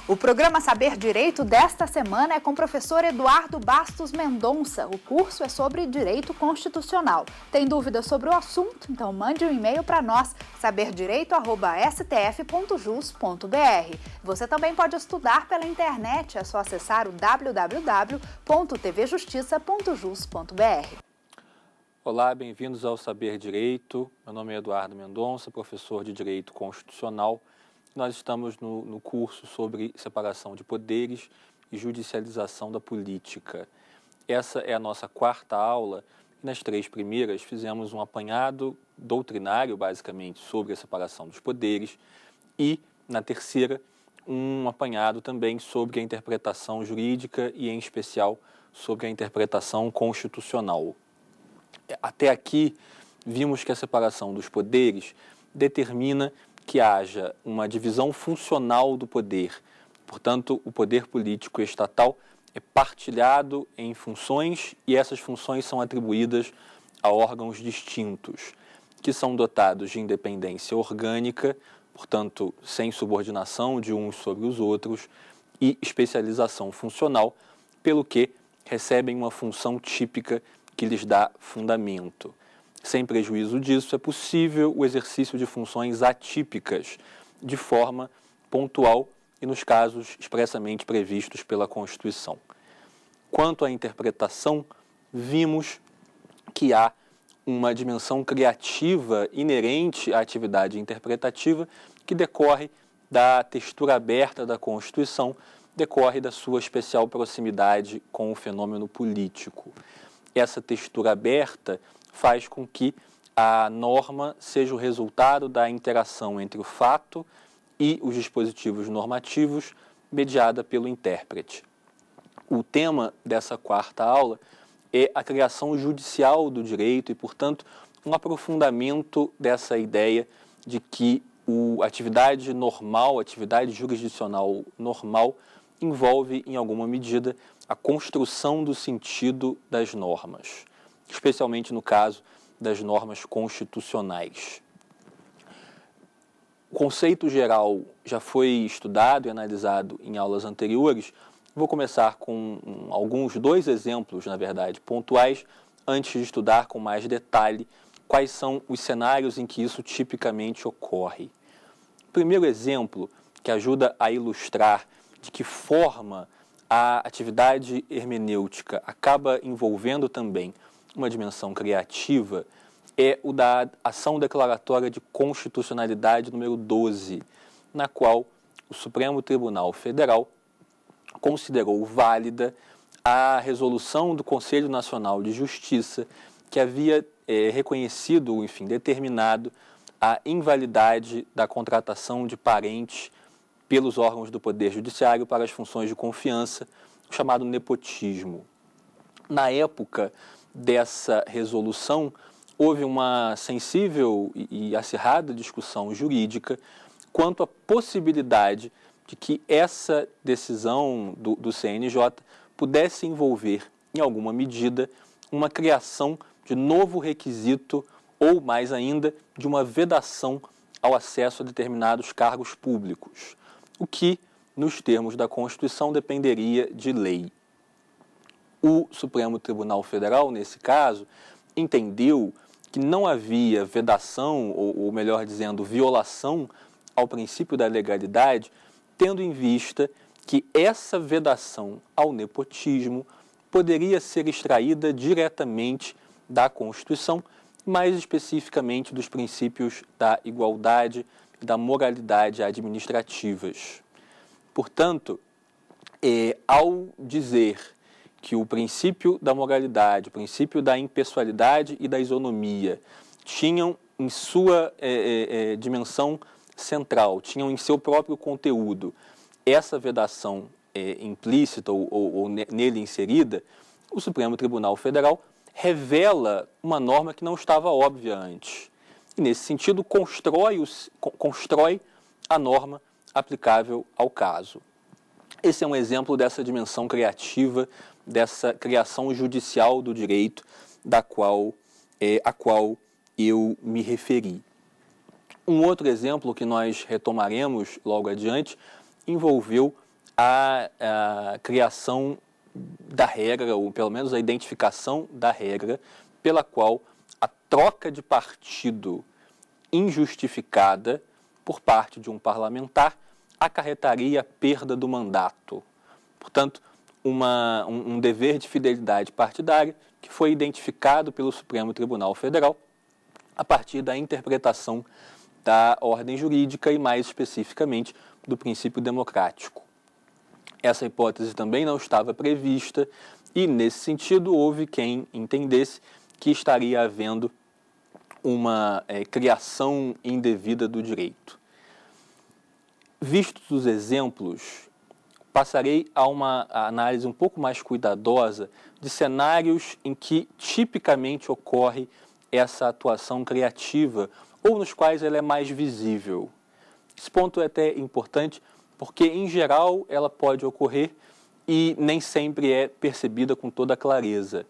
O programa Saber Direito desta semana é com o professor Eduardo Bastos Mendonça. O curso é sobre Direito Constitucional. Tem dúvidas sobre o assunto? Então mande um e-mail para nós, saberdireito@stf.jus.br. Você também pode estudar pela internet, é só acessar o www.tvjustiça.jus.br. Olá, bem-vindos ao Saber Direito. Meu nome é Eduardo Mendonça, professor de Direito Constitucional. Nós estamos no curso sobre separação de poderes e judicialização da política. Essa é a nossa quarta aula. Nas três primeiras fizemos um apanhado doutrinário, basicamente, sobre a separação dos poderes e, na terceira, um apanhado também sobre a interpretação jurídica e, em especial, sobre a interpretação constitucional. Até aqui, vimos que a separação dos poderes determina que haja uma divisão funcional do poder. Portanto, o poder político estatal é partilhado em funções e essas funções são atribuídas a órgãos distintos, que são dotados de independência orgânica, portanto, sem subordinação de uns sobre os outros, e especialização funcional, pelo que recebem uma função típica que lhes dá fundamento. Sem prejuízo disso, é possível o exercício de funções atípicas, de forma pontual e nos casos expressamente previstos pela Constituição. Quanto à interpretação, vimos que há uma dimensão criativa inerente à atividade interpretativa que decorre da textura aberta da Constituição, decorre da sua especial proximidade com o fenômeno político. Essa textura aberta faz com que a norma seja o resultado da interação entre o fato e os dispositivos normativos, mediada pelo intérprete. O tema dessa quarta aula é a criação judicial do direito e, portanto, um aprofundamento dessa ideia de que a atividade normal, a atividade jurisdicional normal, envolve, em alguma medida, a construção do sentido das normas, especialmente no caso das normas constitucionais. O conceito geral já foi estudado e analisado em aulas anteriores. Vou começar com dois exemplos, na verdade, pontuais, antes de estudar com mais detalhe quais são os cenários em que isso tipicamente ocorre. O primeiro exemplo, que ajuda a ilustrar de que forma a atividade hermenêutica acaba envolvendo também uma dimensão criativa, é o da ação declaratória de constitucionalidade número 12, na qual o Supremo Tribunal Federal considerou válida a resolução do Conselho Nacional de Justiça que havia reconhecido, determinado a invalidade da contratação de parentes pelos órgãos do Poder Judiciário para as funções de confiança, o chamado nepotismo. Na época dessa resolução, houve uma sensível e acirrada discussão jurídica quanto à possibilidade de que essa decisão do CNJ pudesse envolver, em alguma medida, uma criação de novo requisito ou, mais ainda, de uma vedação ao acesso a determinados cargos públicos, o que, nos termos da Constituição, dependeria de lei. O Supremo Tribunal Federal, nesse caso, entendeu que não havia vedação, ou melhor dizendo, violação ao princípio da legalidade, tendo em vista que essa vedação ao nepotismo poderia ser extraída diretamente da Constituição, mais especificamente dos princípios da igualdade e da moralidade administrativas. Portanto, ao dizer que o princípio da moralidade, o princípio da impessoalidade e da isonomia tinham em sua dimensão central, tinham em seu próprio conteúdo essa vedação implícita ou nele inserida, o Supremo Tribunal Federal revela uma norma que não estava óbvia antes. E, nesse sentido, constrói a norma aplicável ao caso. Esse é um exemplo dessa dimensão criativa, dessa criação judicial do direito a qual eu me referi. Um outro exemplo que nós retomaremos logo adiante envolveu a criação da regra, ou pelo menos a identificação da regra, pela qual a troca de partido injustificada por parte de um parlamentar acarretaria a perda do mandato. Portanto, um dever de fidelidade partidária que foi identificado pelo Supremo Tribunal Federal a partir da interpretação da ordem jurídica e, mais especificamente, do princípio democrático. Essa hipótese também não estava prevista e, nesse sentido, houve quem entendesse que estaria havendo uma criação indevida do direito. Vistos os exemplos, passarei a uma análise um pouco mais cuidadosa de cenários em que tipicamente ocorre essa atuação criativa ou nos quais ela é mais visível. Esse ponto é até importante porque, em geral, ela pode ocorrer e nem sempre é percebida com toda clareza.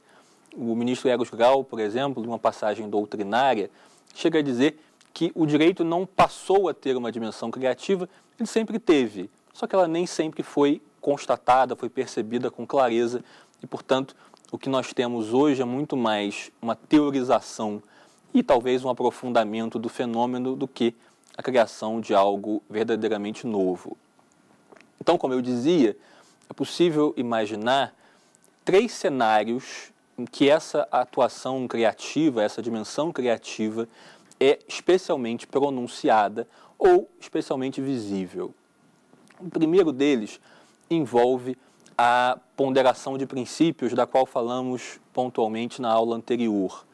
O ministro Eros Grau, por exemplo, em uma passagem doutrinária, chega a dizer que o direito não passou a ter uma dimensão criativa, ele sempre teve, só que ela nem sempre foi constatada, foi percebida com clareza e, portanto, o que nós temos hoje é muito mais uma teorização e talvez um aprofundamento do fenômeno do que a criação de algo verdadeiramente novo. Então, como eu dizia, é possível imaginar 3 cenários em que essa atuação criativa, essa dimensão criativa, é especialmente pronunciada ou especialmente visível. O primeiro deles envolve a ponderação de princípios, da qual falamos pontualmente na aula anterior,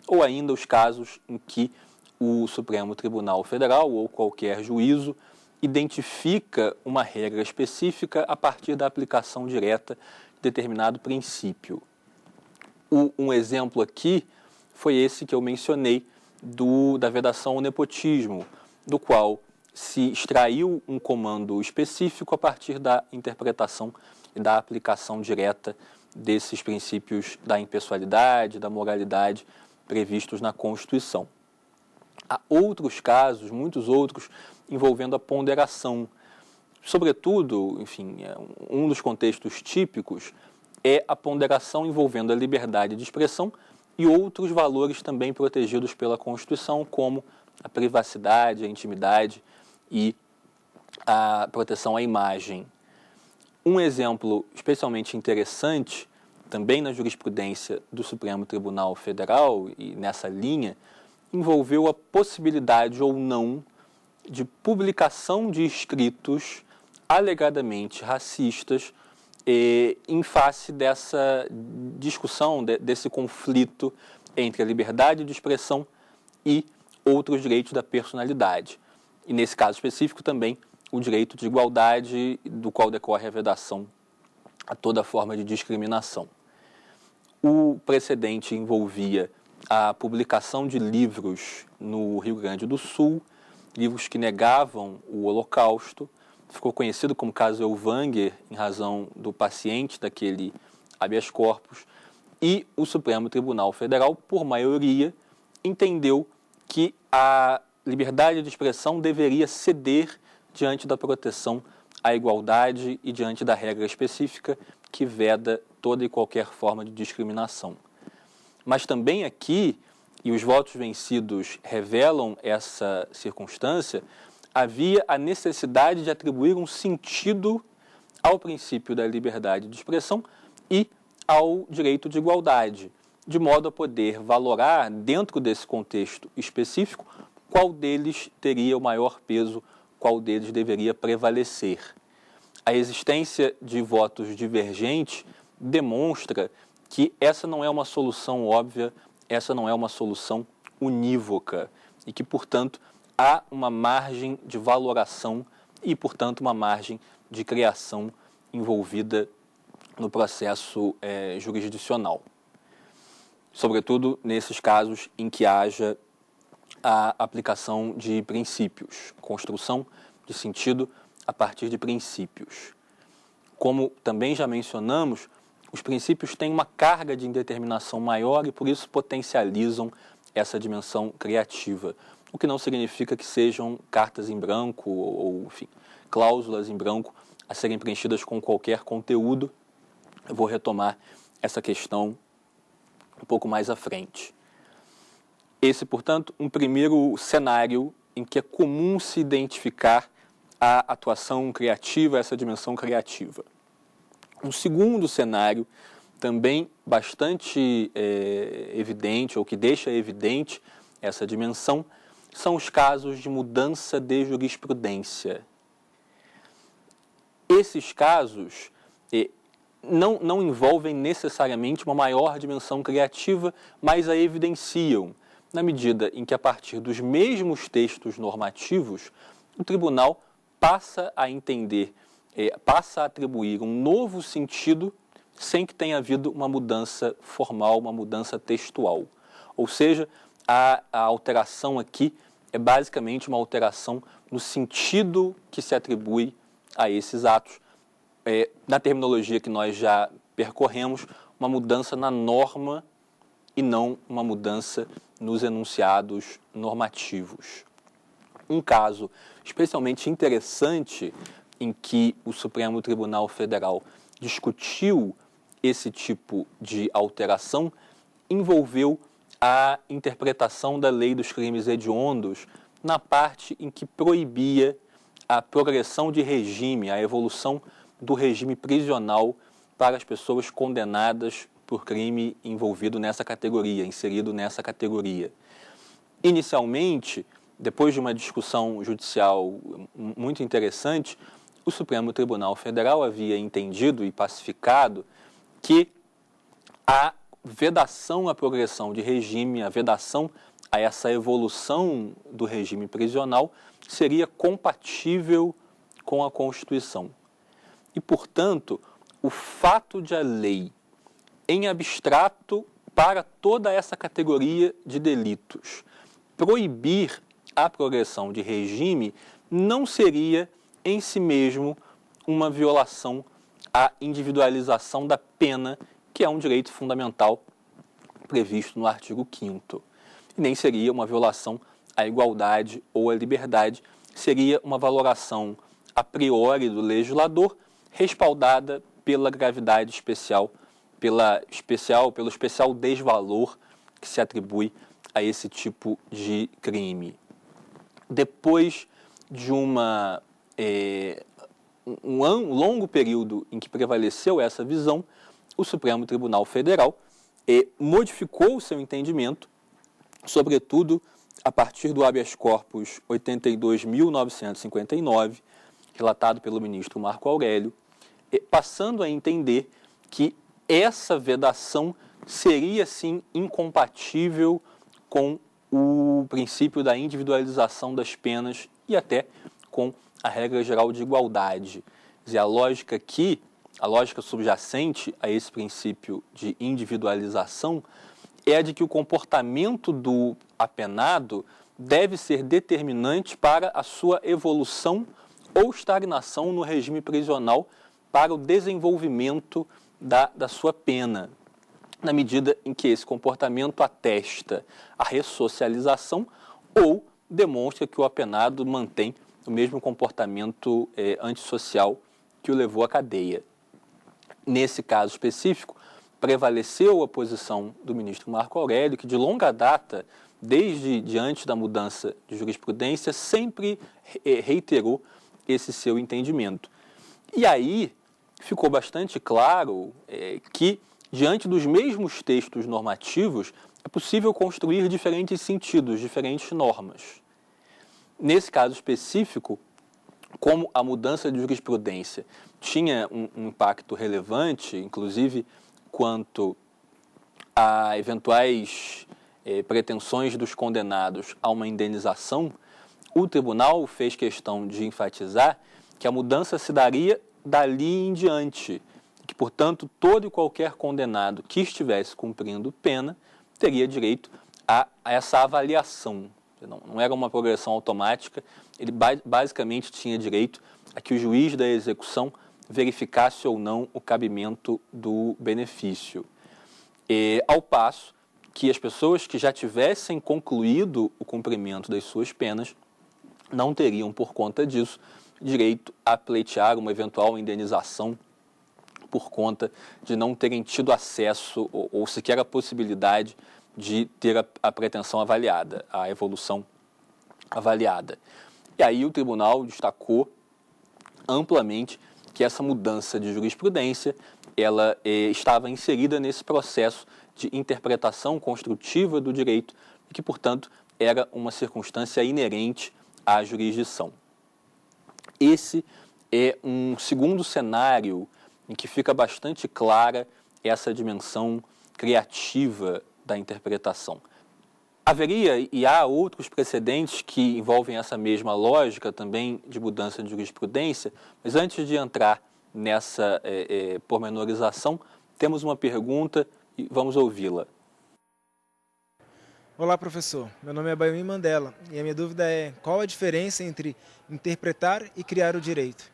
ou ainda os casos em que o Supremo Tribunal Federal ou qualquer juízo identifica uma regra específica a partir da aplicação direta de determinado princípio. Um exemplo aqui foi esse que eu mencionei da vedação ao nepotismo, do qual se extraiu um comando específico a partir da interpretação e da aplicação direta desses princípios da impessoalidade, da moralidade previstos na Constituição. Há outros casos, muitos outros, envolvendo a ponderação. Sobretudo, enfim, um dos contextos típicos é a ponderação envolvendo a liberdade de expressão e outros valores também protegidos pela Constituição, como a privacidade, a intimidade e a proteção à imagem. Um exemplo especialmente interessante, também na jurisprudência do Supremo Tribunal Federal e nessa linha, envolveu a possibilidade ou não de publicação de escritos alegadamente racistas em face dessa discussão, desse conflito entre a liberdade de expressão e outros direitos da personalidade. E nesse caso específico também o direito de igualdade, do qual decorre a vedação a toda forma de discriminação. O precedente envolvia a publicação de livros no Rio Grande do Sul, livros que negavam o Holocausto. Ficou conhecido como caso Elvanger, em razão do paciente daquele habeas corpus, e o Supremo Tribunal Federal, por maioria, entendeu que a liberdade de expressão deveria ceder diante da proteção à igualdade e diante da regra específica que veda toda e qualquer forma de discriminação. Mas também aqui, e os votos vencidos revelam essa circunstância, havia a necessidade de atribuir um sentido ao princípio da liberdade de expressão e ao direito de igualdade, de modo a poder valorar, dentro desse contexto específico, qual deles teria o maior peso, qual deles deveria prevalecer. A existência de votos divergentes demonstra que essa não é uma solução óbvia, essa não é uma solução unívoca e que, portanto, há uma margem de valoração e, portanto, uma margem de criação envolvida no processo jurisdicional. Sobretudo nesses casos em que haja a aplicação de princípios, construção de sentido a partir de princípios. Como também já mencionamos, os princípios têm uma carga de indeterminação maior e, por isso, potencializam essa dimensão criativa, o que não significa que sejam cartas em branco ou enfim, cláusulas em branco a serem preenchidas com qualquer conteúdo. Eu vou retomar essa questão um pouco mais à frente. Esse, portanto, um primeiro cenário em que é comum se identificar a atuação criativa, essa dimensão criativa. Um segundo cenário, também bastante evidente, ou que deixa evidente essa dimensão, são os casos de mudança de jurisprudência. Esses casos não envolvem necessariamente uma maior dimensão criativa, mas a evidenciam, na medida em que, a partir dos mesmos textos normativos, o tribunal passa a entender, passa a atribuir um novo sentido sem que tenha havido uma mudança formal, uma mudança textual. Ou seja, a alteração aqui é basicamente uma alteração no sentido que se atribui a esses atos. Na terminologia que nós já percorremos, uma mudança na norma e não uma mudança nos enunciados normativos. Um caso especialmente interessante em que o Supremo Tribunal Federal discutiu esse tipo de alteração envolveu a interpretação da lei dos crimes hediondos na parte em que proibia a progressão de regime, a evolução do regime prisional para as pessoas condenadas por crime envolvido nessa categoria, inserido nessa categoria. Inicialmente, depois de uma discussão judicial muito interessante, o Supremo Tribunal Federal havia entendido e pacificado que a vedação à progressão de regime, a vedação a essa evolução do regime prisional seria compatível com a Constituição. E, portanto, o fato de a lei, em abstrato, para toda essa categoria de delitos, proibir a progressão de regime não seria, em si mesmo, uma violação à individualização da pena, que é um direito fundamental previsto no artigo 5º. E nem seria uma violação à igualdade ou à liberdade, seria uma valoração a priori do legislador, respaldada pela gravidade especial, pelo especial desvalor que se atribui a esse tipo de crime. Depois de um longo período em que prevaleceu essa visão, o Supremo Tribunal Federal modificou o seu entendimento, sobretudo a partir do habeas corpus 82.959, relatado pelo ministro Marco Aurélio, passando a entender que essa vedação seria, sim, incompatível com o princípio da individualização das penas e até com a regra geral de igualdade. Quer dizer, a lógica subjacente a esse princípio de individualização é a de que o comportamento do apenado deve ser determinante para a sua evolução ou estagnação no regime prisional para o desenvolvimento da sua pena, na medida em que esse comportamento atesta a ressocialização ou demonstra que o apenado mantém o mesmo comportamento antissocial que o levou à cadeia. Nesse caso específico, prevaleceu a posição do ministro Marco Aurélio, que de longa data, desde diante da mudança de jurisprudência, sempre reiterou esse seu entendimento. E aí ficou bastante claro que, diante dos mesmos textos normativos, é possível construir diferentes sentidos, diferentes normas. Nesse caso específico, como a mudança de jurisprudência tinha um impacto relevante, inclusive quanto a eventuais pretensões dos condenados a uma indenização, o tribunal fez questão de enfatizar que a mudança se daria dali em diante, que, portanto, todo e qualquer condenado que estivesse cumprindo pena teria direito a essa avaliação. Não era uma progressão automática, ele basicamente tinha direito a que o juiz da execução verificasse ou não o cabimento do benefício. Ao passo que as pessoas que já tivessem concluído o cumprimento das suas penas não teriam, por conta disso, direito a pleitear uma eventual indenização por conta de não terem tido acesso ou sequer a possibilidade de ter a pretensão avaliada, a evolução avaliada. E aí o tribunal destacou amplamente que essa mudança de jurisprudência ela estava inserida nesse processo de interpretação construtiva do direito e que, portanto, era uma circunstância inerente à jurisdição. Esse é um segundo cenário em que fica bastante clara essa dimensão criativa da interpretação. Haveria e há outros precedentes que envolvem essa mesma lógica também de mudança de jurisprudência, mas antes de entrar nessa pormenorização, temos uma pergunta e vamos ouvi-la. Olá, professor. Meu nome é Bayomi Mandela e a minha dúvida é qual a diferença entre interpretar e criar o direito?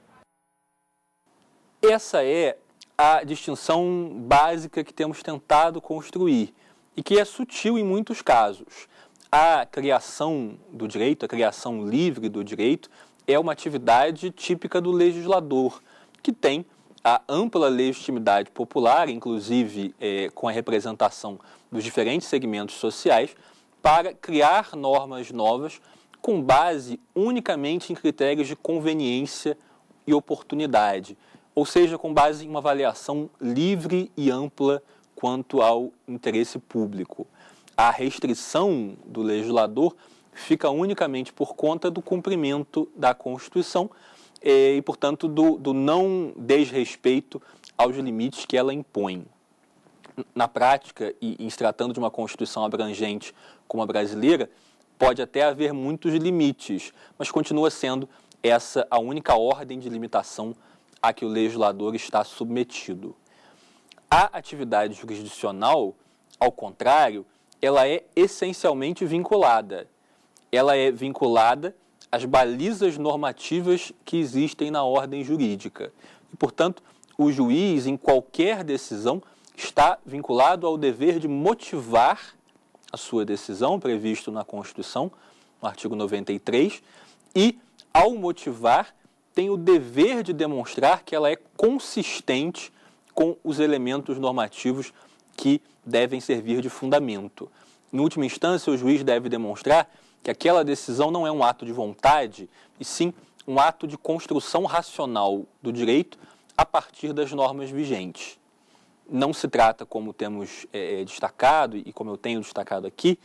Essa é a distinção básica que temos tentado construir e que é sutil em muitos casos. A criação do direito, a criação livre do direito, é uma atividade típica do legislador, que tem a ampla legitimidade popular, inclusive com a representação dos diferentes segmentos sociais, para criar normas novas com base unicamente em critérios de conveniência e oportunidade, ou seja, com base em uma avaliação livre e ampla quanto ao interesse público. A restrição do legislador fica unicamente por conta do cumprimento da Constituição e, portanto, do não desrespeito aos limites que ela impõe. Na prática, e em se tratando de uma Constituição abrangente como a brasileira, pode até haver muitos limites, mas continua sendo essa a única ordem de limitação a que o legislador está submetido. A atividade jurisdicional, ao contrário, ela é essencialmente vinculada. Ela é vinculada às balizas normativas que existem na ordem jurídica. E, portanto, o juiz, em qualquer decisão, está vinculado ao dever de motivar a sua decisão, previsto na Constituição, no artigo 93, e, ao motivar, tem o dever de demonstrar que ela é consistente com os elementos normativos que devem servir de fundamento. Em última instância, o juiz deve demonstrar que aquela decisão não é um ato de vontade, e sim um ato de construção racional do direito a partir das normas vigentes. Não se trata, como temos destacado, e como eu tenho destacado aqui,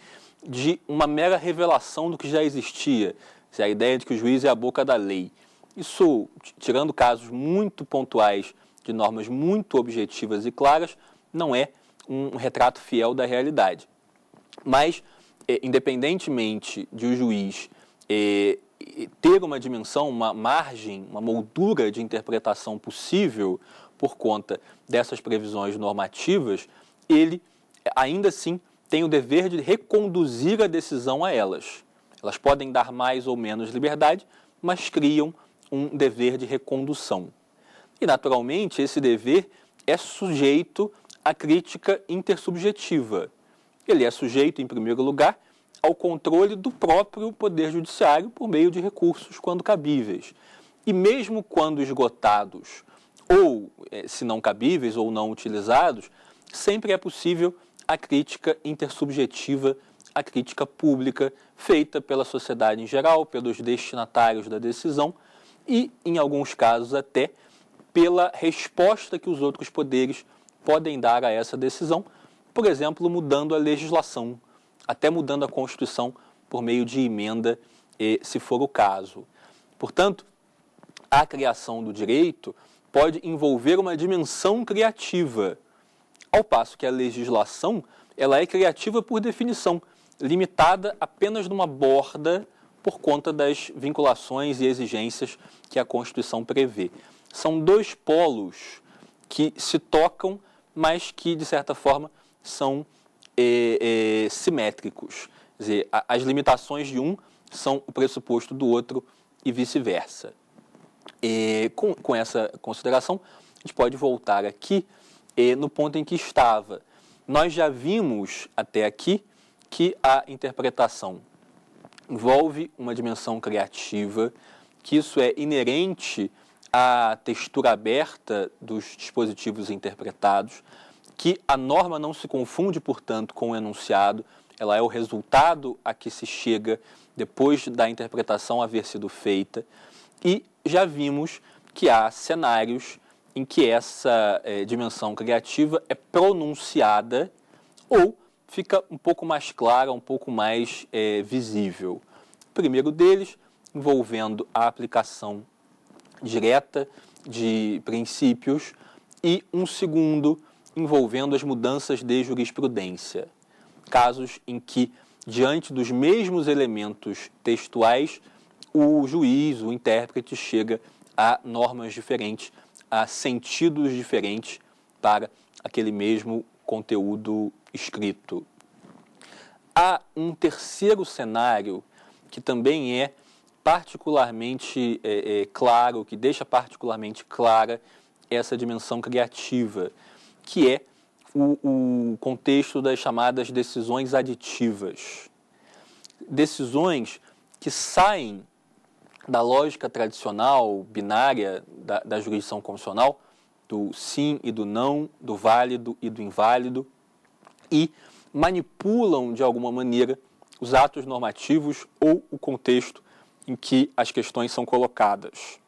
de uma mera revelação do que já existia, a ideia de que o juiz é a boca da lei. Isso, tirando casos muito pontuais de normas muito objetivas e claras, não é um retrato fiel da realidade. Mas, independentemente de o juiz ter uma dimensão, uma margem, uma moldura de interpretação possível por conta dessas previsões normativas, ele ainda assim tem o dever de reconduzir a decisão a elas. Elas podem dar mais ou menos liberdade, mas criam um dever de recondução. E, naturalmente, esse dever é sujeito à crítica intersubjetiva. Ele é sujeito, em primeiro lugar, ao controle do próprio Poder Judiciário por meio de recursos, quando cabíveis. E mesmo quando esgotados, ou, se não cabíveis ou não utilizados, sempre é possível a crítica intersubjetiva, a crítica pública, feita pela sociedade em geral, pelos destinatários da decisão e, em alguns casos, até pela resposta que os outros poderes podem dar a essa decisão, por exemplo, mudando a legislação, até mudando a Constituição por meio de emenda, se for o caso. Portanto, a criação do direito pode envolver uma dimensão criativa, ao passo que a legislação ela é criativa por definição, limitada apenas numa borda por conta das vinculações e exigências que a Constituição prevê. São dois polos que se tocam, mas que, de certa forma, são simétricos. Quer dizer, as limitações de um são o pressuposto do outro e vice-versa. Com essa consideração, a gente pode voltar aqui no ponto em que estava. Nós já vimos até aqui que a interpretação envolve uma dimensão criativa, que isso é inerente à textura aberta dos dispositivos interpretados, que a norma não se confunde, portanto, com o enunciado, ela é o resultado a que se chega depois da interpretação haver sido feita, e já vimos que há cenários em que essa dimensão criativa é pronunciada ou fica um pouco mais clara, um pouco mais visível. O primeiro deles, envolvendo a aplicação direta de princípios, e um segundo, envolvendo as mudanças de jurisprudência. Casos em que, diante dos mesmos elementos textuais, o juiz, o intérprete, chega a normas diferentes, a sentidos diferentes para aquele mesmo conteúdo escrito. Há um terceiro cenário que também é particularmente claro, que deixa particularmente clara essa dimensão criativa, que é o contexto das chamadas decisões aditivas. Decisões que saem da lógica tradicional, binária, da jurisdição constitucional, do sim e do não, do válido e do inválido, e manipulam, de alguma maneira, os atos normativos ou o contexto em que as questões são colocadas.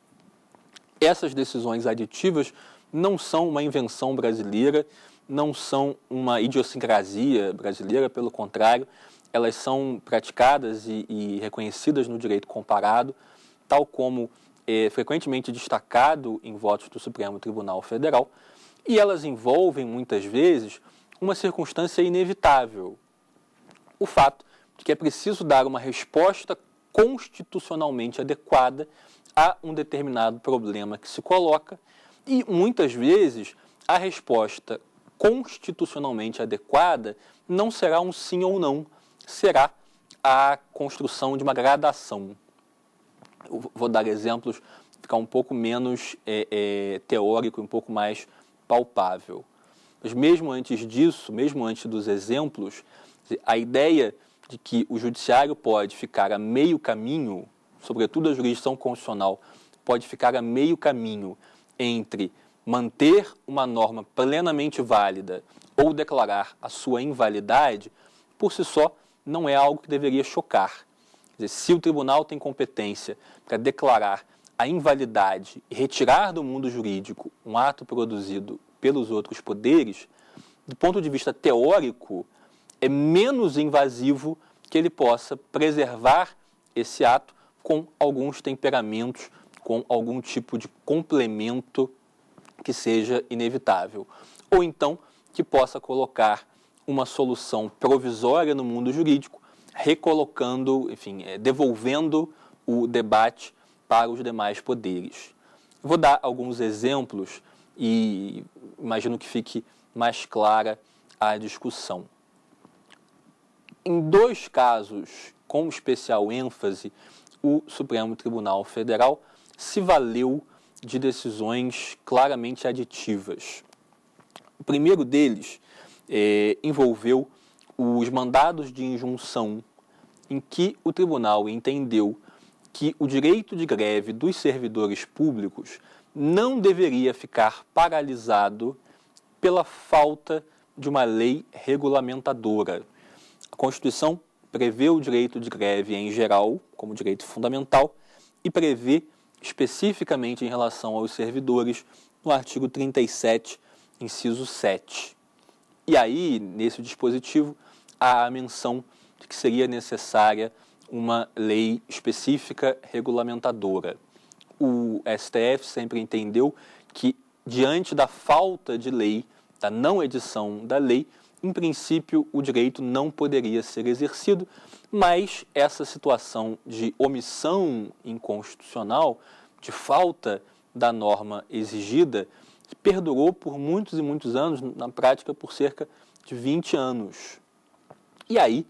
Essas decisões aditivas não são uma invenção brasileira, não são uma idiosincrasia brasileira, pelo contrário, elas são praticadas e reconhecidas no direito comparado, tal como é frequentemente destacado em votos do Supremo Tribunal Federal, e elas envolvem, muitas vezes, uma circunstância inevitável. O fato de que é preciso dar uma resposta constitucionalmente adequada a um determinado problema que se coloca, e muitas vezes a resposta constitucionalmente adequada não será um sim ou não, será a construção de uma gradação. Eu vou dar exemplos, ficar um pouco menos teórico, um pouco mais palpável. Mas mesmo antes disso, mesmo antes dos exemplos, a ideia de que o judiciário pode ficar a meio caminho, sobretudo a jurisdição constitucional, pode ficar a meio caminho entre manter uma norma plenamente válida ou declarar a sua invalidade, por si só, não é algo que deveria chocar. Quer dizer, se o tribunal tem competência para declarar a invalidade e retirar do mundo jurídico um ato produzido pelos outros poderes, do ponto de vista teórico, é menos invasivo que ele possa preservar esse ato com alguns temperamentos, com algum tipo de complemento que seja inevitável. Ou então, que possa colocar uma solução provisória no mundo jurídico, recolocando, enfim, devolvendo o debate para os demais poderes. Vou dar alguns exemplos e imagino que fique mais clara a discussão. Em dois casos, com especial ênfase, o Supremo Tribunal Federal se valeu de decisões claramente aditivas. O primeiro deles envolveu os mandados de injunção, em que o tribunal entendeu que o direito de greve dos servidores públicos não deveria ficar paralisado pela falta de uma lei regulamentadora. A Constituição prevê o direito de greve em geral, como direito fundamental, e prevê especificamente em relação aos servidores no artigo 37, inciso 7. E aí, nesse dispositivo, há a menção de que seria necessária uma lei específica regulamentadora. O STF sempre entendeu que, diante da falta de lei, da não edição da lei, em princípio, o direito não poderia ser exercido, mas essa situação de omissão inconstitucional, de falta da norma exigida, perdurou por muitos e muitos anos, na prática por cerca de 20 anos. E aí,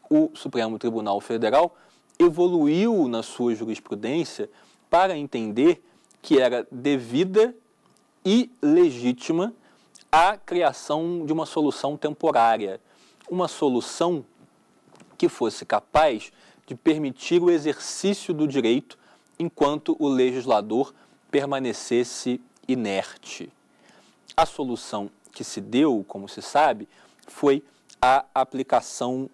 o Supremo Tribunal Federal evoluiu na sua jurisprudência para entender que era devida e legítima a criação de uma solução temporária, uma solução que fosse capaz de permitir o exercício do direito enquanto o legislador permanecesse inerte. A solução que se deu, como se sabe, foi a aplicação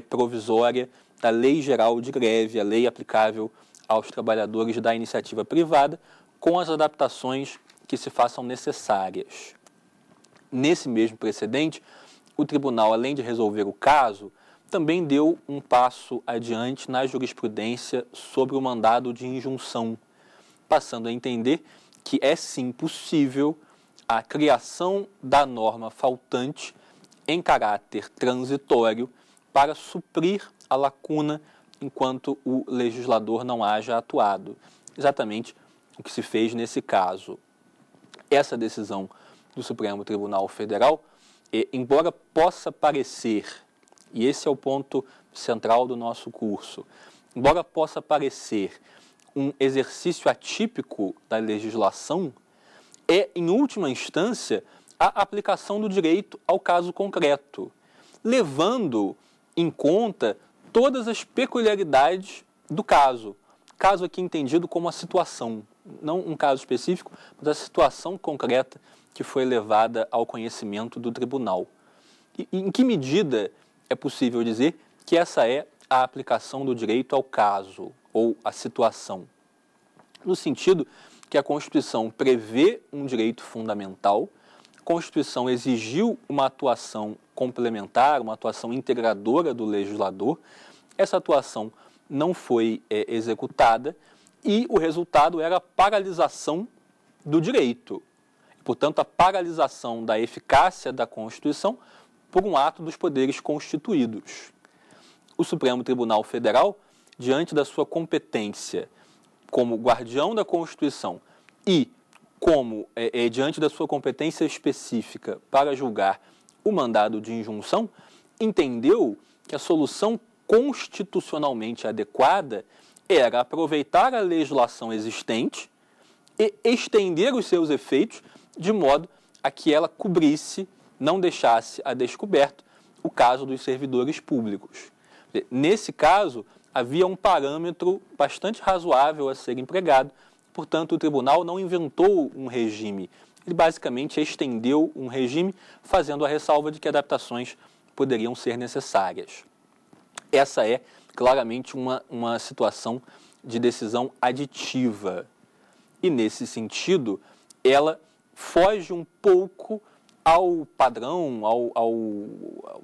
provisória da Lei Geral de Greve, a lei aplicável aos trabalhadores da iniciativa privada, com as adaptações que se façam necessárias. Nesse mesmo precedente, o tribunal, além de resolver o caso, também deu um passo adiante na jurisprudência sobre o mandado de injunção, passando a entender que é sim possível a criação da norma faltante em caráter transitório para suprir a lacuna enquanto o legislador não haja atuado. Exatamente o que se fez nesse caso. Essa decisão do Supremo Tribunal Federal, embora possa parecer, e esse é o ponto central do nosso curso, embora possa parecer um exercício atípico da legislação, é, em última instância, a aplicação do direito ao caso concreto, levando em conta todas as peculiaridades do caso. Caso aqui entendido como a situação, não um caso específico, mas a situação concreta que foi levada ao conhecimento do tribunal. E em que medida é possível dizer que essa é a aplicação do direito ao caso ou à situação? No sentido que a Constituição prevê um direito fundamental, a Constituição exigiu uma atuação complementar, uma atuação integradora do legislador, essa atuação não foi executada e o resultado era a paralisação do direito. Portanto, a paralisação da eficácia da Constituição por um ato dos poderes constituídos. O Supremo Tribunal Federal, diante da sua competência como guardião da Constituição e como diante da sua competência específica para julgar o mandado de injunção, entendeu que a solução constitucionalmente adequada era aproveitar a legislação existente e estender os seus efeitos de modo a que ela cobrisse, não deixasse a descoberto o caso dos servidores públicos. Nesse caso, havia um parâmetro bastante razoável a ser empregado, portanto, o tribunal não inventou um regime, ele basicamente estendeu um regime, fazendo a ressalva de que adaptações poderiam ser necessárias. Essa é claramente uma situação de decisão aditiva. E, nesse sentido, ela foge um pouco ao padrão, ao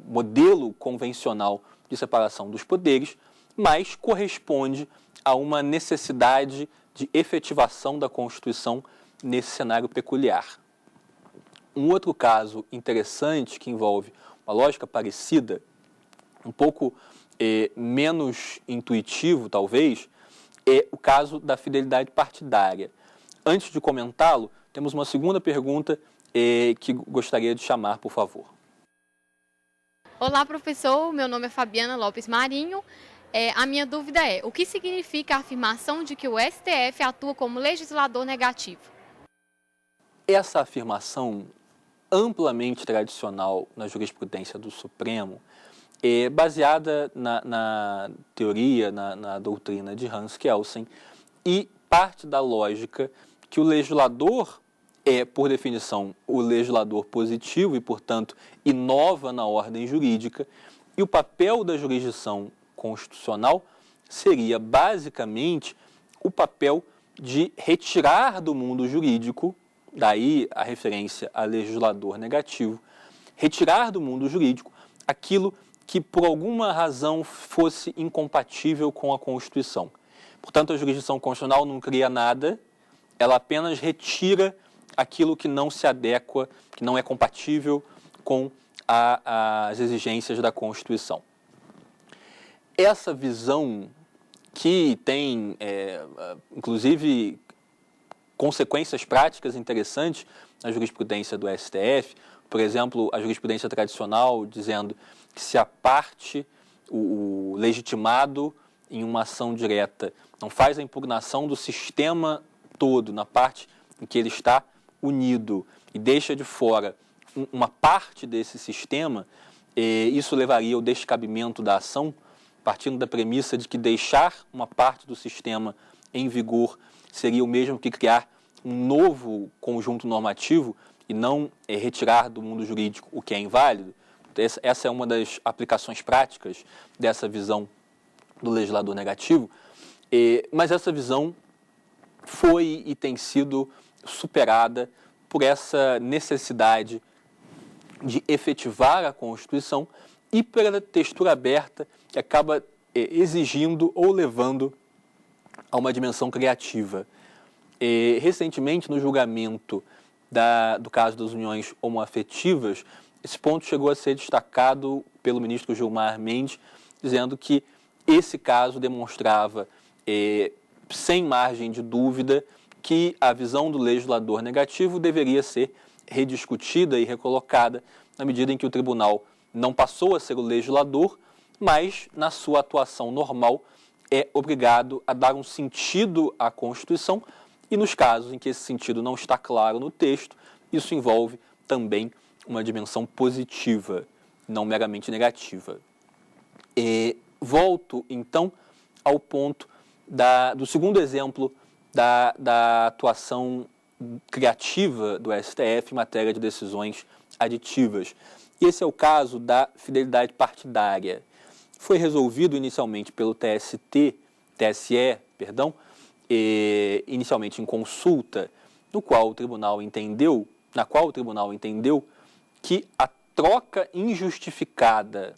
modelo convencional de separação dos poderes, mas corresponde a uma necessidade de efetivação da Constituição nesse cenário peculiar. Um outro caso interessante que envolve uma lógica parecida, um pouco menos intuitivo, talvez, é o caso da fidelidade partidária. Antes de comentá-lo, temos uma segunda pergunta que gostaria de chamar, por favor. Olá, professor. Meu nome é Fabiana Lopes Marinho. A minha dúvida é, o que significa a afirmação de que o STF atua como legislador negativo? Essa afirmação, amplamente tradicional na jurisprudência do Supremo, é baseada na teoria, na doutrina de Hans Kelsen, e parte da lógica que o legislador é, por definição, o legislador positivo e, portanto, inova na ordem jurídica, e o papel da jurisdição constitucional seria, basicamente, o papel de retirar do mundo jurídico, daí a referência a legislador negativo, retirar do mundo jurídico aquilo que, por alguma razão, fosse incompatível com a Constituição. Portanto, a jurisdição constitucional não cria nada, ela apenas retira aquilo que não se adequa, que não é compatível com as exigências da Constituição. Essa visão, que tem, inclusive, consequências práticas interessantes na jurisprudência do STF, por exemplo, a jurisprudência tradicional dizendo que se a parte, o legitimado em uma ação direta, não faz a impugnação do sistema todo, na parte em que ele está unido, e deixa de fora uma parte desse sistema, isso levaria ao descabimento da ação, partindo da premissa de que deixar uma parte do sistema em vigor seria o mesmo que criar um novo conjunto normativo e não retirar do mundo jurídico o que é inválido. Essa é uma das aplicações práticas dessa visão do legislador negativo, mas essa visão foi e tem sido superada por essa necessidade de efetivar a Constituição e pela textura aberta que acaba exigindo ou levando a uma dimensão criativa. Recentemente, no julgamento do caso das uniões homoafetivas, esse ponto chegou a ser destacado pelo ministro Gilmar Mendes, dizendo que esse caso demonstrava, sem margem de dúvida, que a visão do legislador negativo deveria ser rediscutida e recolocada na medida em que o tribunal não passou a ser o legislador, mas, na sua atuação normal, é obrigado a dar um sentido à Constituição e, nos casos em que esse sentido não está claro no texto, isso envolve também uma dimensão positiva, não meramente negativa. Volto, então, ao ponto do segundo exemplo da atuação criativa do STF em matéria de decisões aditivas. E esse é o caso da fidelidade partidária. Foi resolvido inicialmente pelo TSE, inicialmente em consulta, na qual o tribunal entendeu que a troca injustificada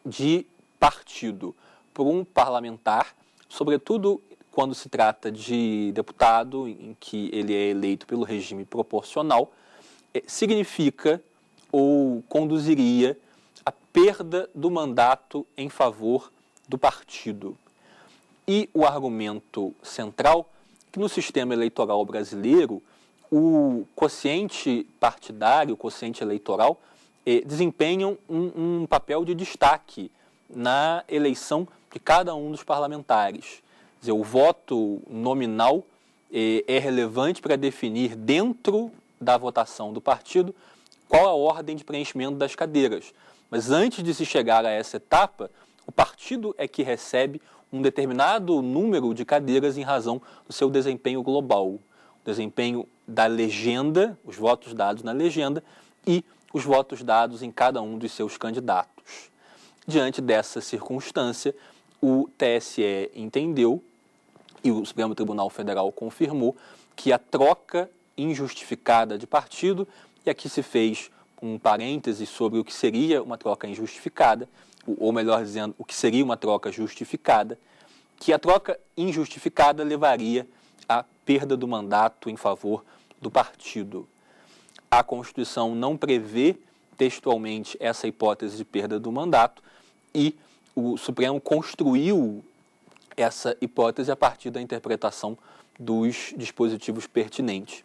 de partido por um parlamentar, sobretudo quando se trata de deputado em que ele é eleito pelo regime proporcional, significa ou conduziria à perda do mandato em favor do partido. E o argumento central é que no sistema eleitoral brasileiro, o quociente partidário, o quociente eleitoral, desempenham um papel de destaque na eleição de cada um dos parlamentares. Quer dizer, o voto nominal é relevante para definir dentro da votação do partido qual a ordem de preenchimento das cadeiras. Mas antes de se chegar a essa etapa, o partido é que recebe um determinado número de cadeiras em razão do seu desempenho global, o desempenho da legenda, os votos dados na legenda e os votos dados em cada um dos seus candidatos. Diante dessa circunstância, o TSE entendeu, e o Supremo Tribunal Federal confirmou, que a troca injustificada de partido, e aqui se fez um parêntese sobre o que seria uma troca injustificada, ou melhor dizendo, o que seria uma troca justificada, que a troca injustificada levaria à perda do mandato em favor do partido. A Constituição não prevê textualmente essa hipótese de perda do mandato e o Supremo construiu essa hipótese a partir da interpretação dos dispositivos pertinentes.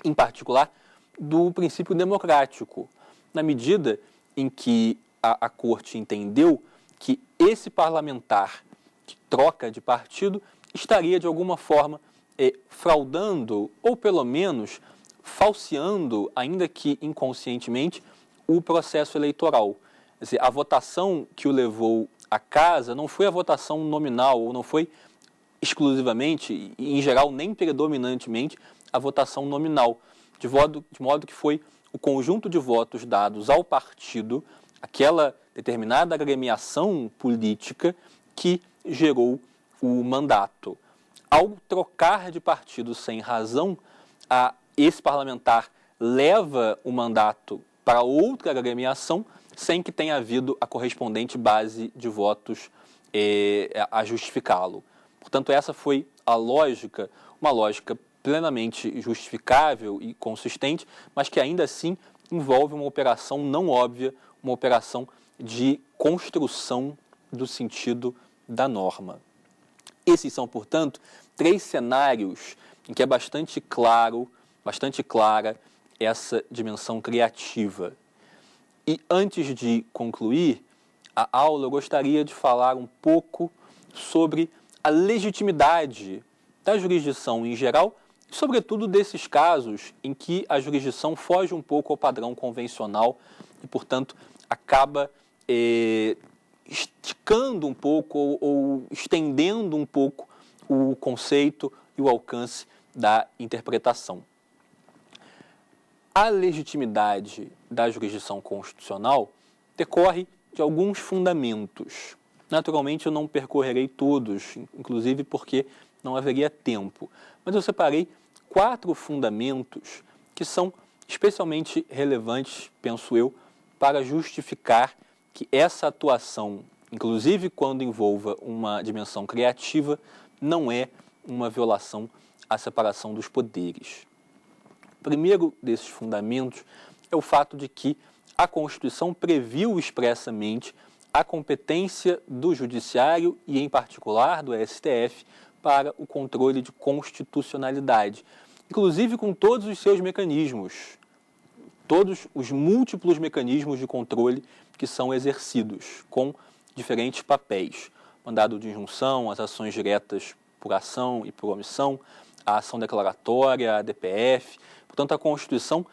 Em particular, do princípio democrático, na medida em que a Corte entendeu que esse parlamentar que troca de partido estaria, de alguma forma, fraudando ou, pelo menos, falseando, ainda que inconscientemente, o processo eleitoral. Quer dizer, a votação que o levou à casa não foi a votação nominal, ou não foi exclusivamente, e em geral nem predominantemente, a votação nominal, de modo que foi o conjunto de votos dados ao partido, aquela determinada agremiação política que gerou o mandato. Ao trocar de partido sem razão, esse parlamentar leva o mandato para outra agremiação sem que tenha havido a correspondente base de votos a justificá-lo. Portanto, essa foi a lógica, uma lógica plenamente justificável e consistente, mas que ainda assim envolve uma operação não óbvia, uma operação de construção do sentido da norma. Esses são, portanto, 3 cenários em que é bastante clara essa dimensão criativa. E antes de concluir a aula, eu gostaria de falar um pouco sobre a legitimidade da jurisdição em geral, e sobretudo desses casos em que a jurisdição foge um pouco ao padrão convencional e, portanto, acaba esticando um pouco ou estendendo um pouco o conceito e o alcance da interpretação. A legitimidade da jurisdição constitucional decorre de alguns fundamentos. Naturalmente, eu não percorrerei todos, inclusive porque não haveria tempo. Mas eu separei 4 fundamentos que são especialmente relevantes, penso eu, para justificar que essa atuação, inclusive quando envolva uma dimensão criativa, não é uma violação à separação dos poderes. O primeiro desses fundamentos é o fato de que a Constituição previu expressamente a competência do Judiciário e, em particular, do STF, para o controle de constitucionalidade, inclusive com todos os seus mecanismos, todos os múltiplos mecanismos de controle que são exercidos, com diferentes papéis. Mandado de injunção, as ações diretas por ação e por omissão, a ação declaratória, a DPF. Portanto, a Constituição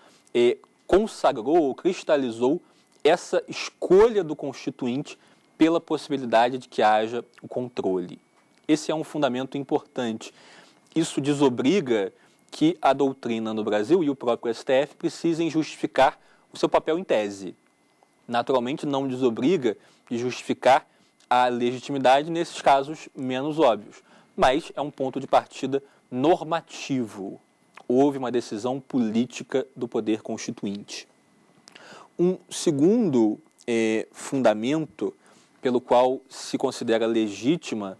consagrou ou cristalizou essa escolha do Constituinte pela possibilidade de que haja o controle. Esse é um fundamento importante. Isso desobriga que a doutrina no Brasil e o próprio STF precisem justificar o seu papel em tese. Naturalmente, não desobriga de justificar a legitimidade nesses casos menos óbvios, mas é um ponto de partida normativo. Houve uma decisão política do poder constituinte. Um segundo fundamento pelo qual se considera legítima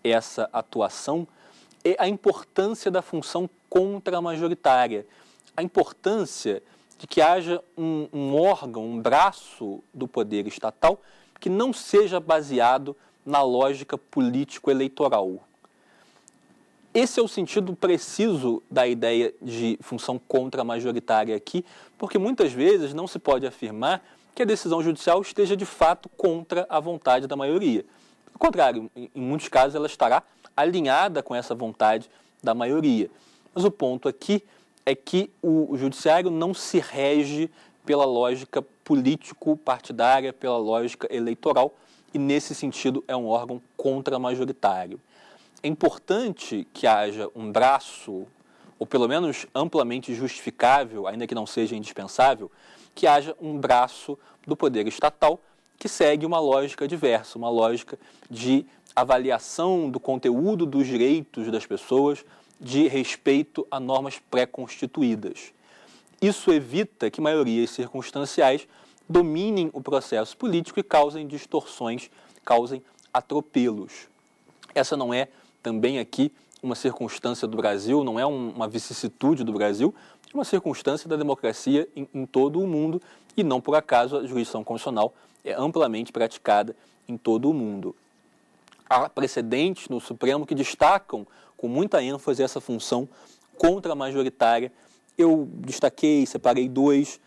essa atuação é a importância da função contramajoritária, a importância de que haja um órgão, um braço do poder estatal que não seja baseado na lógica político-eleitoral. Esse é o sentido preciso da ideia de função contramajoritária aqui, porque muitas vezes não se pode afirmar que a decisão judicial esteja de fato contra a vontade da maioria. Ao contrário, em muitos casos ela estará alinhada com essa vontade da maioria. Mas o ponto aqui é que o judiciário não se rege pela lógica político-partidária, pela lógica eleitoral, e nesse sentido é um órgão contramajoritário. É importante que haja um braço, ou pelo menos amplamente justificável, ainda que não seja indispensável, que haja um braço do poder estatal que segue uma lógica diversa, uma lógica de avaliação do conteúdo dos direitos das pessoas, de respeito a normas pré-constituídas. Isso evita que maiorias circunstanciais dominem o processo político e causem distorções, causem atropelos. Essa não é também aqui uma circunstância do Brasil, não é uma vicissitude do Brasil, é uma circunstância da democracia em todo o mundo e não por acaso a jurisdição constitucional é amplamente praticada em todo o mundo. Há precedentes no Supremo que destacam com muita ênfase essa função contramajoritária. Eu destaquei, separei 2,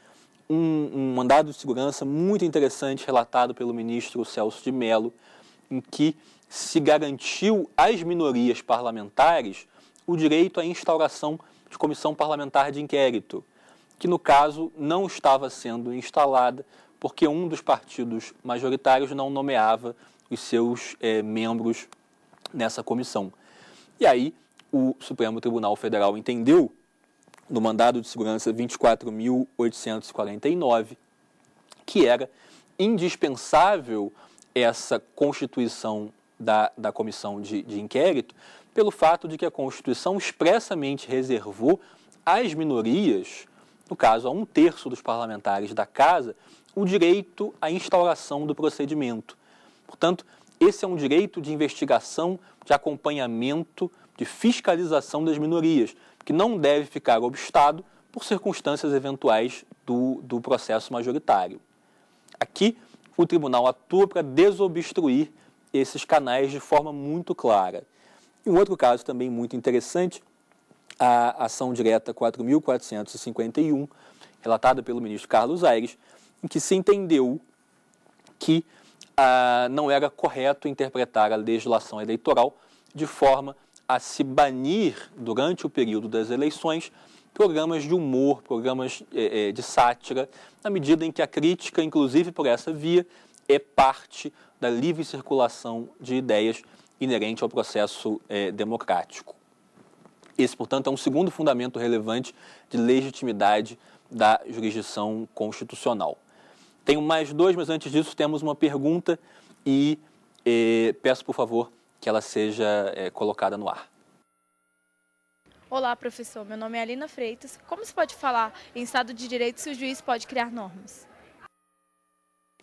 um mandado de segurança muito interessante relatado pelo ministro Celso de Mello, em que se garantiu às minorias parlamentares o direito à instauração de comissão parlamentar de inquérito, que no caso não estava sendo instalada porque um dos partidos majoritários não nomeava os seus membros nessa comissão. E aí o Supremo Tribunal Federal entendeu, no mandado de segurança 24.849, que era indispensável essa constituição da comissão de inquérito, pelo fato de que a Constituição expressamente reservou às minorias, no caso a 1/3 dos parlamentares da Casa, o direito à instauração do procedimento. Portanto, esse é um direito de investigação, de acompanhamento, de fiscalização das minorias, que não deve ficar obstado por circunstâncias eventuais do processo majoritário. Aqui, o tribunal atua para desobstruir esses canais de forma muito clara. E um outro caso também muito interessante, a ação direta 4.451, relatada pelo ministro Carlos Aires, em que se entendeu que não era correto interpretar a legislação eleitoral de forma a se banir, durante o período das eleições, programas de humor, programas de sátira, na medida em que a crítica, inclusive por essa via, é parte da livre circulação de ideias inerente ao processo democrático. Esse, portanto, é um segundo fundamento relevante de legitimidade da jurisdição constitucional. Tenho mais dois, mas antes disso temos uma pergunta e peço, por favor, que ela seja colocada no ar. Olá, professor. Meu nome é Alina Freitas. Como se pode falar em Estado de Direito se o juiz pode criar normas?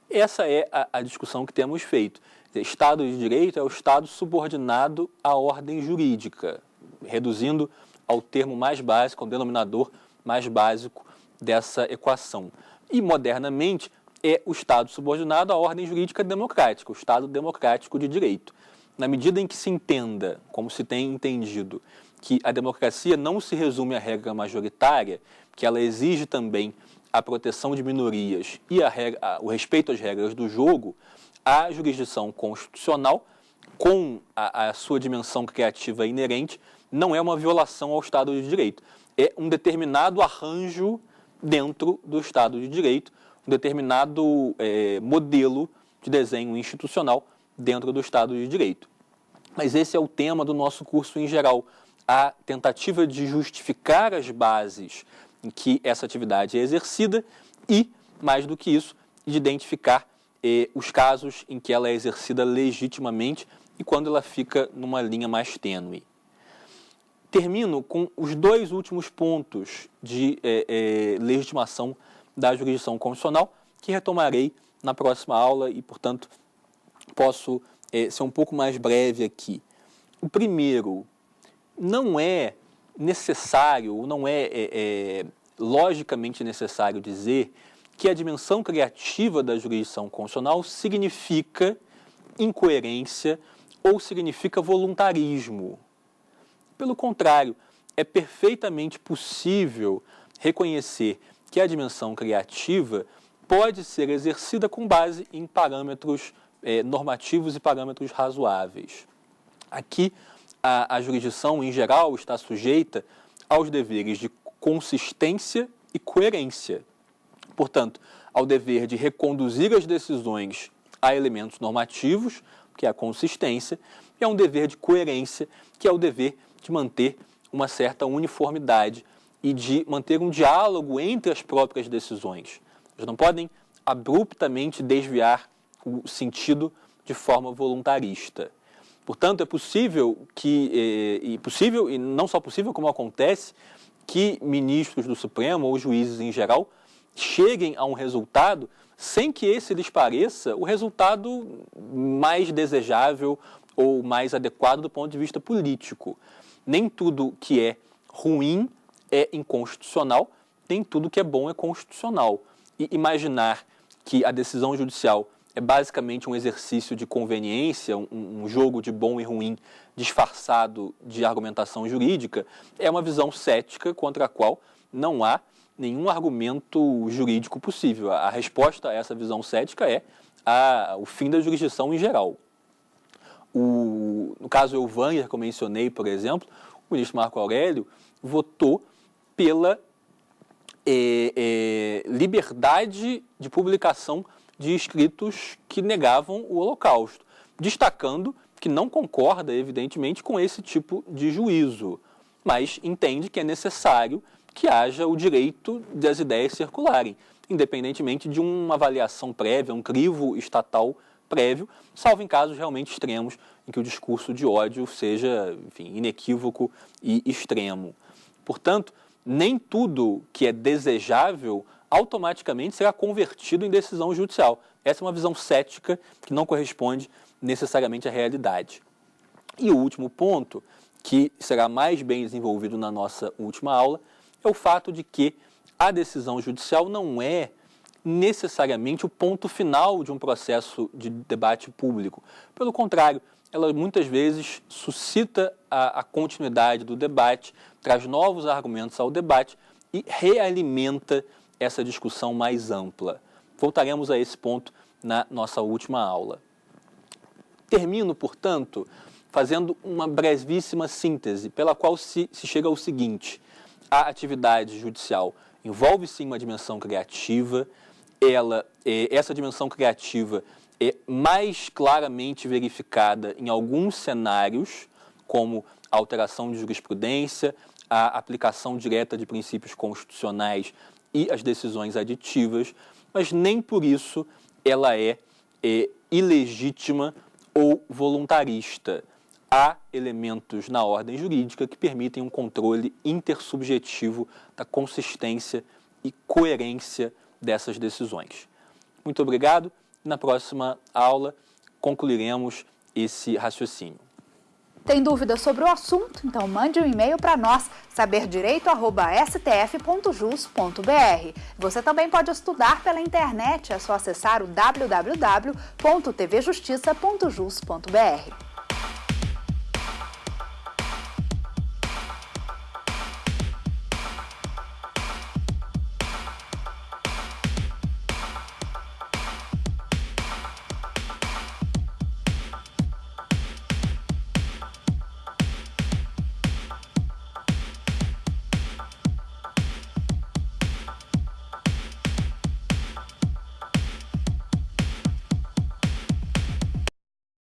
Essa é a discussão que temos feito. Estado de Direito é o Estado subordinado à ordem jurídica, reduzindo ao termo mais básico, ao denominador mais básico dessa equação. E, modernamente, é o Estado subordinado à ordem jurídica democrática, o Estado democrático de direito. Na medida em que se entenda, como se tem entendido, que a democracia não se resume à regra majoritária, que ela exige também a proteção de minorias e o respeito às regras do jogo, a jurisdição constitucional, com a sua dimensão criativa inerente, não é uma violação ao Estado de Direito. É um determinado arranjo dentro do Estado de Direito, um determinado modelo de desenho institucional dentro do Estado de Direito. Mas esse é o tema do nosso curso em geral, a tentativa de justificar as bases em que essa atividade é exercida e, mais do que isso, de identificar os casos em que ela é exercida legitimamente e quando ela fica numa linha mais tênue. Termino com os dois últimos pontos de legitimação da jurisdição constitucional, que retomarei na próxima aula e, portanto, posso ser um pouco mais breve aqui. O primeiro, não é necessário, não é logicamente necessário dizer que a dimensão criativa da jurisdição constitucional significa incoerência ou significa voluntarismo. Pelo contrário, é perfeitamente possível reconhecer que a dimensão criativa pode ser exercida com base em parâmetros normativos e parâmetros razoáveis. Aqui, a jurisdição, em geral, está sujeita aos deveres de consistência e coerência. Portanto, ao dever de reconduzir as decisões a elementos normativos, que é a consistência, e a um dever de coerência, que é o dever de manter uma certa uniformidade e de manter um diálogo entre as próprias decisões. Elas não podem abruptamente desviar o sentido de forma voluntarista. Portanto, é possível e não só possível, como acontece, que ministros do Supremo ou juízes em geral cheguem a um resultado sem que esse lhes pareça o resultado mais desejável ou mais adequado do ponto de vista político. Nem tudo que é ruim é inconstitucional, nem tudo que é bom é constitucional. E imaginar que a decisão judicial é basicamente um exercício de conveniência, um jogo de bom e ruim disfarçado de argumentação jurídica, é uma visão cética contra a qual não há nenhum argumento jurídico possível. A resposta a essa visão cética é o fim da jurisdição em geral. No caso Elvanger, que eu mencionei, por exemplo, o ministro Marco Aurélio votou pela liberdade de publicação de escritos que negavam o Holocausto, destacando que não concorda, evidentemente, com esse tipo de juízo, mas entende que é necessário que haja o direito das ideias circularem, independentemente de uma avaliação prévia, um crivo estatal prévio, salvo em casos realmente extremos, em que o discurso de ódio seja, enfim, inequívoco e extremo. Portanto, nem tudo que é desejável automaticamente será convertido em decisão judicial. Essa é uma visão cética que não corresponde necessariamente à realidade. E o último ponto, que será mais bem desenvolvido na nossa última aula, é o fato de que a decisão judicial não é necessariamente o ponto final de um processo de debate público. Pelo contrário, ela muitas vezes suscita a continuidade do debate, traz novos argumentos ao debate e realimenta essa discussão mais ampla. Voltaremos a esse ponto na nossa última aula. Termino, portanto, fazendo uma brevíssima síntese, pela qual se chega ao seguinte: a atividade judicial envolve sim uma dimensão criativa, essa dimensão criativa mais claramente verificada em alguns cenários, como a alteração de jurisprudência, a aplicação direta de princípios constitucionais e as decisões aditivas, mas nem por isso ela é ilegítima ou voluntarista. Há elementos na ordem jurídica que permitem um controle intersubjetivo da consistência e coerência dessas decisões. Muito obrigado. Na próxima aula concluiremos esse raciocínio. Tem dúvidas sobre o assunto? Então mande um e-mail para nós, saberdireito@stf.jus.br. Você também pode estudar pela internet, é só acessar o www.tvjustiça.jus.br.